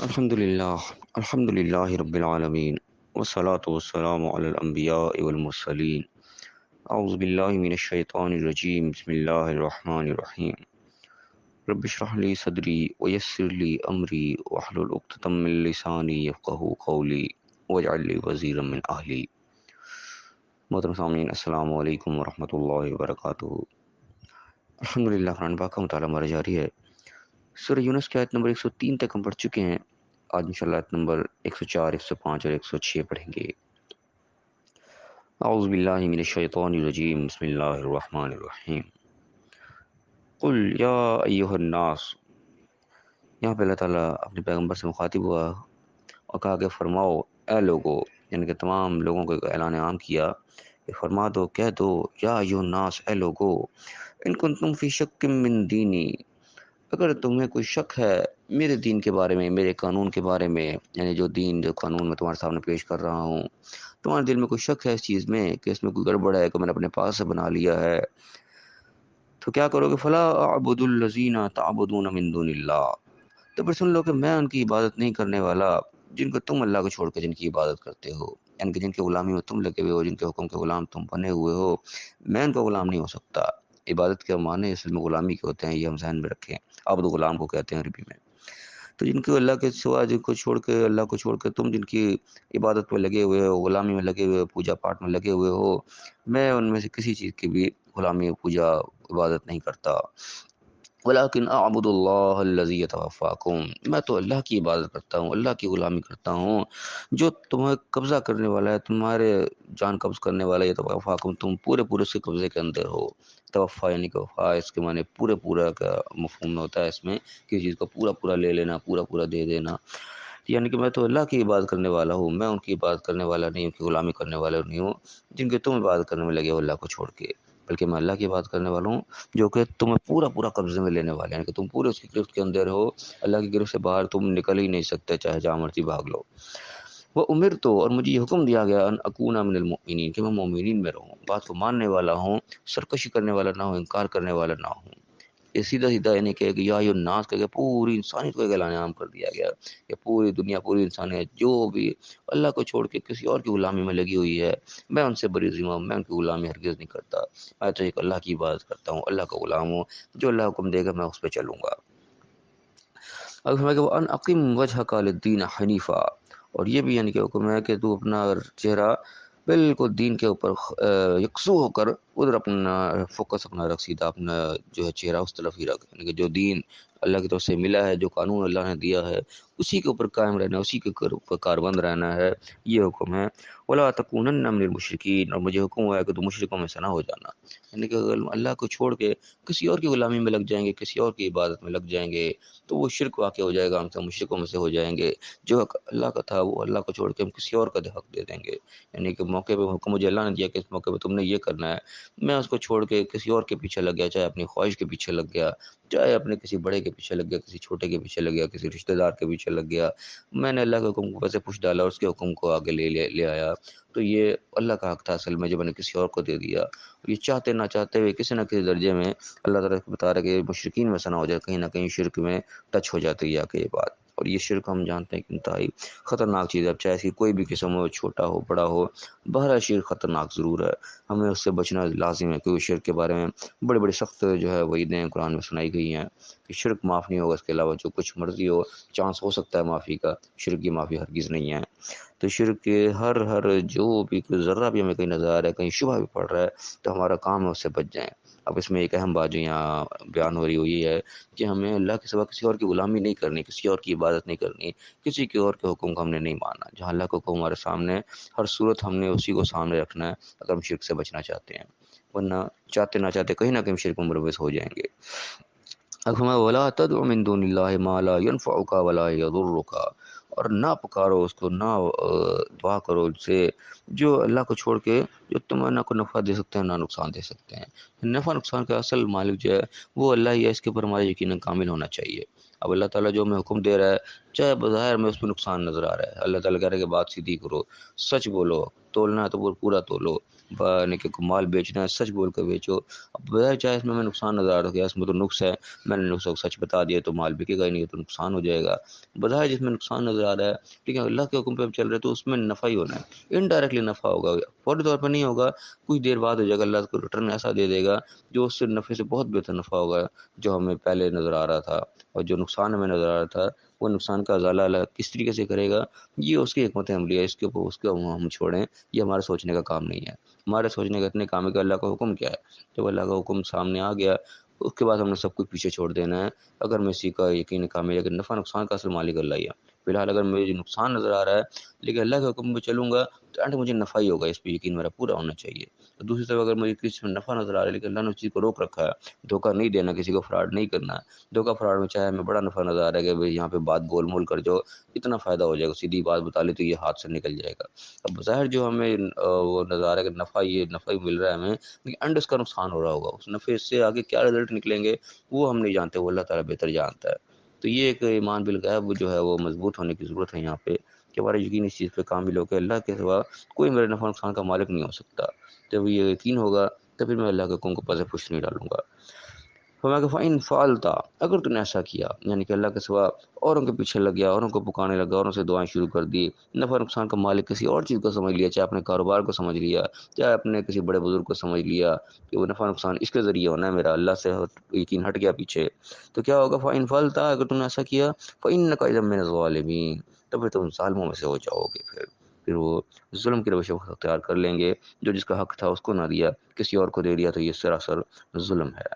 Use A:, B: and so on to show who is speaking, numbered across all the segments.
A: الحمد للہ رب العالمین والصلاة والسلام علی الانبیاء والمرسلین اعوذ باللہ من الشیطان الرجیم بسم اللہ الرحمن الرحیم رب اشرح لی صدری ویسر لی امری واحلل عقدۃ من لسانی یفقہوا قولی واجعل لی وزیرا من اہلی۔ محترم سامعین، السلام علیکم ورحمۃ اللہ وبرکاتہ۔ الحمدللہ قرآن پاک کا مطالعہ ہمارا جاری ہے۔ سورہ یونس کی آیت نمبر 103 تک ہم پڑھ چکے ہیں۔ آج انشاءاللہ آیت نمبر 104، 105 اور 106 پڑھیں گے۔ اعوذ باللہ من الشیطان الرجیم، بسم اللہ الرحمن الرحیم۔ قل یا ایہا الناس، یہاں پہ اللہ تعالیٰ اپنے پیغمبر سے مخاطب ہوا اور کہا کہ فرماؤ اے لوگو، یعنی کہ تمام لوگوں کو اعلان عام کیا کہ فرما دو، کہہ دو، یا ایہا الناس، اے لوگو، ان کنتم فی شک من دینی، اگر تمہیں کوئی شک ہے میرے دین کے بارے میں، میرے قانون کے بارے میں، یعنی جو قانون میں تمہارے سامنے پیش کر رہا ہوں، تمہارے دل میں کوئی شک ہے اس چیز میں کہ اس میں کوئی گڑبڑ ہے کہ میں نے اپنے پاس سے بنا لیا ہے، تو کیا کرو گے؟ فلا اعبد الذین تعبدون من دون اللہ، تو پھر سن لو کہ میں ان کی عبادت نہیں کرنے والا جن کو تم اللہ کو چھوڑ کے جن کی عبادت کرتے ہو، یعنی کہ جن کے غلامی میں تم لگے ہوئے ہو، جن کے حکم کے غلام تم بنے ہوئے ہو، میں ان کا غلام نہیں ہو سکتا۔ عبادت کے معنی اصل میں غلامی کے ہوتے ہیں، یہ ہم ذہن میں رکھیں۔ عبد غلام کو کہتے ہیں عربی میں۔ تو جن کو اللہ کے سوا، جن کو چھوڑ کے، اللہ کو چھوڑ کے تم جن کی عبادت میں لگے ہوئے ہو، غلامی میں لگے ہوئے ہو، پوجا پاٹ میں لگے ہوئے ہو، میں ان میں سے کسی چیز کی بھی غلامی، پوجا، عبادت نہیں کرتا۔ ولیکن اعبد اللہ الذی یتوفاکم، میں تو اللہ کی عبادت کرتا ہوں، اللہ کی غلامی کرتا ہوں جو تمہیں قبضہ کرنے والا ہے، تمہارے جان قبض کرنے والا ہے۔ یتوفاکم، تم پورے پورے اس کے قبضے کے اندر ہو۔ توفا یعنی کہ وفا، اس کے معنی پورے پورا کا مفہوم ہوتا ہے اس میں، کسی چیز کو پورا پورا لے لینا، پورا پورا دے دینا، یعنی کہ میں تو اللہ کی عبادت کرنے والا ہوں، میں ان کی عبادت کرنے والا نہیں، ان کی غلامی کرنے والا نہیں ہوں جن کے تم عبادت کرنے میں لگے ہو اللہ کو چھوڑ کے، بلکہ میں اللہ کی بات کرنے والا ہوں جو کہ تمہیں پورا پورا قبضے میں لینے والے ہیں، یعنی کہ تم پورے اس کی گرفت کے اندر ہو، اللہ کی گرفت سے باہر تم نکل ہی نہیں سکتے، چاہے جہاں مرضی بھاگ لو۔ وہ امر تو، اور مجھے یہ حکم دیا گیا، ان اکون من المؤمنین، کہ میں مومنین میں رہوں، بات کو ماننے والا ہوں، سرکشی کرنے والا نہ ہوں، انکار کرنے والا نہ ہوں۔ یہ سیدھا سیدھا یعنی کہ یا ایھا الناس کہہ کے پوری انسانیت کو ایک اعلان عام کر دیا گیا کہ پوری دنیا، پوری انسانیت جو بھی اللہ کو چھوڑ کے کسی اور کی غلامی میں لگی ہوئی ہے، میں ان سے بری ذمہ ہوں، میں ان کی غلامی ہرگز نہیں کرتا، میں تو ایک اللہ کی عبادت کرتا ہوں، اللہ کا غلام ہوں، جو اللہ حکم دے گا میں اس پہ چلوں گا۔ اب فرمایا کہ وَأَنْ أَقِمْ وَجْهَكَ لِلدِّينِ حَنِيفًا، اور یہ بھی یعنی کہ حکم ہے کہ تو اپنا چہرہ بالکل دین کے اوپر یکسو ہو کر ادھر اپنا فوکس اپنا رکھ، سیدھا اپنا جو ہے چہرہ اس طرف ہی رکھ، یعنی کہ جو دین اللہ کی طرف سے ملا ہے، جو قانون اللہ نے دیا ہے، اسی کے اوپر قائم رہنا ہے، اسی کے اوپر کاربند رہنا ہے، یہ حکم ہے۔ وَلَا تَكُونَنَّ مِنَ الْمُشْرِكِينَ، اور مجھے حکم ہوا ہے کہ تو مشرکوں میں سے نہ ہو جانا، یعنی کہ اگر اللہ کو چھوڑ کے کسی اور کی غلامی میں لگ جائیں گے، کسی اور کی عبادت میں لگ جائیں گے تو وہ شرک واقع ہو جائے گا، ہم سے مشرکوں میں سے ہو جائیں گے۔ جو حق اللہ کا تھا وہ اللہ کو چھوڑ کے ہم کسی اور کا حق دے دیں گے، یعنی کہ موقع پہ حکم مجھے اللہ نے دیا کہ اس موقع پہ تم نے یہ کرنا ہے، میں اس کو چھوڑ کے کسی اور کے پیچھے لگ گیا، چاہے اپنی خواہش کے پیچھے لگ گیا، چاہے اپنے کسی بڑے کے پیچھے لگ گیا، کسی چھوٹے کے پیچھے لگ گیا، کسی رشتہ دار کے پیچھے لگ گیا، میں نے اللہ کے حکم کو ویسے پوچھ ڈالا اور اس کے حکم کو آگے لے آیا، تو یہ اللہ کا حق تھا اصل میں، جو میں نے کسی اور کو دے دیا۔ یہ چاہتے نہ چاہتے ہوئے کسی نہ کسی درجے میں اللہ تعالیٰ کو بتا رہا ہے کہ مشرکین میں سے نہ ہو جائے، کہیں نہ کہیں شرک میں ٹچ ہو جاتی ہے آ کے یہ بات، اور یہ شرک ہم جانتے ہیں کہ انتہائی خطرناک چیز ہے، اب چاہے اس کی کوئی بھی قسم ہو، چھوٹا ہو بڑا ہو، بہرحال شرک خطرناک ضرور ہے، ہمیں اس سے بچنا لازم ہے، کیونکہ شرک کے بارے میں بڑے بڑے سخت جو ہے وعیدیں قرآن میں سنائی گئی ہیں کہ شرک معاف نہیں ہوگا، اس کے علاوہ جو کچھ مرضی ہو چانس ہو سکتا ہے معافی کا، شرک کی معافی ہرگز نہیں ہے۔ تو شرک کے ہر جو بھی کوئی ذرہ بھی ہمیں کہیں نظر آ رہا ہے، کہیں شبہ بھی پڑ رہا ہے، تو ہمارا کام ہے اس سے بچ جائیں۔ اب اس میں ایک اہم بات جو یہاں بیان ہو رہی ہوئی ہے کہ ہمیں اللہ کے سوا کسی اور کی غلامی نہیں کرنی، کسی اور کی عبادت نہیں کرنی، کسی کے اور کے حکم کو ہم نے نہیں ماننا، جہاں اللہ کا حکم ہمارے سامنے ہے، ہر صورت ہم نے اسی کو سامنے رکھنا ہے اگر ہم شرک سے بچنا چاہتے ہیں، ورنہ چاہتے نہ چاہتے کہیں نہ کہیں شرک میں ملوث ہو جائیں گے۔ اب ہمیں ولا تدع من دون اللہ ما لا ينفعك ولا يضرك، اور نہ پکارو اس کو، نہ دعا کرو اس سے جو اللہ کو چھوڑ کے، جو تمہیں نہ کوئی نفع دے سکتے ہیں نہ نقصان دے سکتے ہیں۔ نفع نقصان کا اصل مالک جو ہے وہ اللہ ہی ہے، اس کے اوپر ہمارا یقین کامل ہونا چاہیے۔ اب اللہ تعالیٰ جو ہمیں حکم دے رہا ہے، چاہے بظاہر میں اس پہ نقصان نظر آ رہا ہے، اللہ تعالیٰ کہہ رہا ہے کہ بات سیدھی کرو، سچ بولو، تولنا ہے تو وہ پورا تولو، یعنی کہ مال بیچنا ہے سچ بول کر بیچو. اب بظاہر چاہے اس میں نقصان نظر آ رہا ہے، اس میں تو نقص ہے، میں نے نقص کو سچ بتا دیا تو مال بکے گا ہی نہیں، تو نقصان ہو جائے گا. بظاہر جس میں نقصان نظر آ رہا ہے ٹھیک ہے، اللہ کے حکم پہ ہم چل رہے تو اس میں نفع ہی ہونا ہے، انڈائریکٹلی نفع ہوگا، فوری طور پہ نہیں ہوگا، کچھ دیر بعد ہو جائے گا، اللہ کو ریٹرن ایسا دے دے گا جو اس سے نفع سے بہت بہتر نفع ہوگا جو ہمیں پہلے نظر آ رہا تھا. اور جو نقصان ہمیں نظر آ رہا تھا وہ نقصان کا ازالہ اللہ کس طریقے سے کرے گا، یہ اس کی حکمت عملی ہے، اس کے اوپر اس کو ہم چھوڑیں، یہ ہمارے سوچنے کا کام نہیں ہے. ہمارے سوچنے کا اتنے کام ہے کہ اللہ کا حکم کیا ہے، جب اللہ کا حکم سامنے آ گیا اس کے بعد ہم نے سب کچھ پیچھے چھوڑ دینا ہے. اگر میں اسی کا یقین کامل ہے کہ نفع نقصان کا اصل مالک اللہ ہی ہے. فی الحال اگر مجھے نقصان نظر آ رہا ہے لیکن اللہ کے حکم پہ چلوں گا تو اینڈ مجھے نفع ہی ہوگا، اس پہ یقین میرا پورا ہونا چاہیے. دوسری طرف اگر مجھے کسی میں نفع نظر آ رہا ہے لیکن اللہ نے اس چیز کو روک رکھا ہے، دھوکہ نہیں دینا، کسی کو فراڈ نہیں کرنا ہے، دھوکہ فراڈ میں چاہے ہمیں بڑا نفع نظر آ رہا ہے کہ بھائی یہاں پہ بات گول مول کر جو اتنا فائدہ ہو جائے گا، سیدھی بات بتا لی تو یہ ہاتھ سے نکل جائے گا. اب ظاہر جو ہمیں وہ نظر آ رہا ہے کہ نفع ہی مل رہا ہے ہمیں، لیکن اینڈ اس کا نقصان ہو رہا ہوگا، اس نفع سے آگے کیا رزلٹ نکلیں گے وہ ہم نہیں جانتے، وہ اللہ تعالیٰ بہتر جانتا ہے. تو یہ ایک ایمان بالغیب جو ہے وہ مضبوط ہونے کی ضرورت ہے یہاں پہ، کہ ہمارا یقین اس چیز پہ کامل ہو کہ اللہ کے سوا کوئی میرے نفع نقصان کا مالک نہیں ہو سکتا. جب یہ یقین ہوگا تو پھر میں اللہ کے حکم کو پس پش نہیں ڈالوں گا. فرمایا کہ فَإِن فَعَلْتَ، اگر تو نے ایسا کیا، یعنی کہ اللہ کے سوا اوروں کے پیچھے لگ گیا، اوروں کو پکانے لگا، اوروں سے دعائیں شروع کر دی، نفع نقصان کا مالک کسی اور چیز کو سمجھ لیا، چاہے اپنے کاروبار کو سمجھ لیا، چاہے اپنے کسی بڑے بزرگ کو سمجھ لیا کہ وہ نفع نقصان اس کے ذریعے ہونا ہے، میرا اللہ سے یقین ہٹ گیا پیچھے، تو کیا ہوگا؟ فَإِن فَعَلْتَ، اگر تو نے ایسا کیا، فَإِنَّكَ إِذًا مِّنَ الظَّالِمِينَ، تو پھر تم ظالموں میں سے ہو جاؤ گے. پھر وہ ظلم کی روش اختیار کر لیں گے، جو جس کا حق تھا اس کو نہ دیا کسی اور کو دے دیا، تو یہ سراسر ظلم ہے.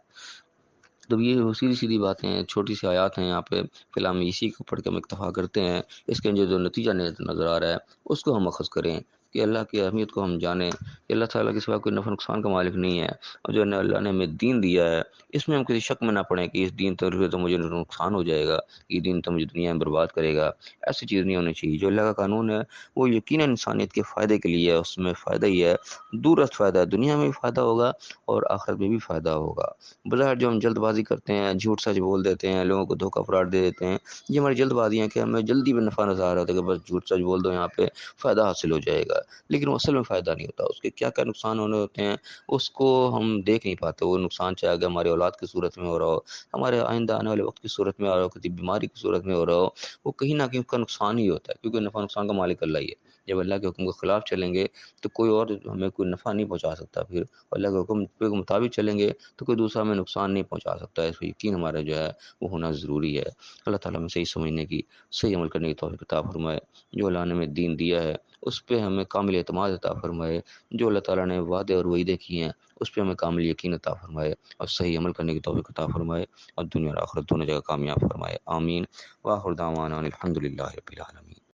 A: تو یہ سیدھی سیدھی باتیں ہیں، چھوٹی سی آیات ہیں یہاں پہ، فی الحال ہم اسی کو پڑھ کے ہم اکتفا کرتے ہیں. اس کے جو نتیجہ نظر آ رہا ہے اس کو ہم اخذ کریں کہ اللہ کی اہمیت کو ہم جانیں کہ اللہ تعالیٰ کے سوا کوئی نفع نقصان کا مالک نہیں ہے، اور جو اللہ نے ہمیں دین دیا ہے اس میں ہم کسی شک میں نہ پڑیں کہ اس دین تو مجھے نقصان ہو جائے گا، یہ دین تو مجھے دنیا میں برباد کرے گا. ایسی چیز نہیں ہونی چاہیے. جو اللہ کا قانون ہے وہ یقیناً انسانیت کے فائدے کے لیے ہے، اس میں فائدہ ہی ہے، دور فائدہ ہے، دنیا میں بھی فائدہ ہوگا اور آخرت میں بھی فائدہ ہوگا. بظاہر جو ہم جلد بازی کرتے ہیں، جھوٹ سچ بول دیتے ہیں، لوگوں کو دھوکہ فراڈ دے دیتے ہیں، یہ ہماری جلد بازی ہیں کہ ہمیں جلدی میں نفع نظر آ رہا ہوتا ہے کہ بس جھوٹ سچ بول دو یہاں پہ فائدہ حاصل ہو جائے گا، لیکن وہ اصل میں فائدہ نہیں ہوتا، اس کے کیا کیا نقصان ہونے ہوتے ہیں اس کو ہم دیکھ نہیں پاتے. وہ نقصان چاہے اگر ہماری اولاد کی صورت میں ہو رہا ہو، ہمارے آئندہ آنے والے وقت کی صورت میں آ رہا ہو، کسی بیماری کی صورت میں ہو رہا ہو، وہ کہیں نہ کہیں اس کا نقصان ہی ہوتا ہے، کیونکہ نفع نقصان کا مالک اللہ ہی ہے. جب اللہ کے حکم کے خلاف چلیں گے تو کوئی اور ہمیں کوئی نفع نہیں پہنچا سکتا، پھر اللہ کے حکم کے مطابق چلیں گے تو کوئی دوسرا ہمیں نقصان نہیں پہنچا سکتا ہے. اس پہ یقین ہمارا جو ہے وہ ہونا ضروری ہے. اللہ تعالیٰ ہمیں صحیح سمجھنے کی، صحیح عمل کرنے کی توفیق عطا فرمائے. جو اللہ نے ہمیں دین دیا ہے اس پہ ہمیں کامل اعتماد عطا فرمائے. جو اللہ تعالیٰ نے وعدے اور وعیدے کیے ہیں اس پہ ہمیں کامل یقین عطا فرمائے اور صحیح عمل کرنے کی توفیق عطا فرمائے، اور دنیا اور آخرت دونوں جگہ کامیاب فرمائے. آمین. وآخر دعوانا الحمد للہ رب العالمین.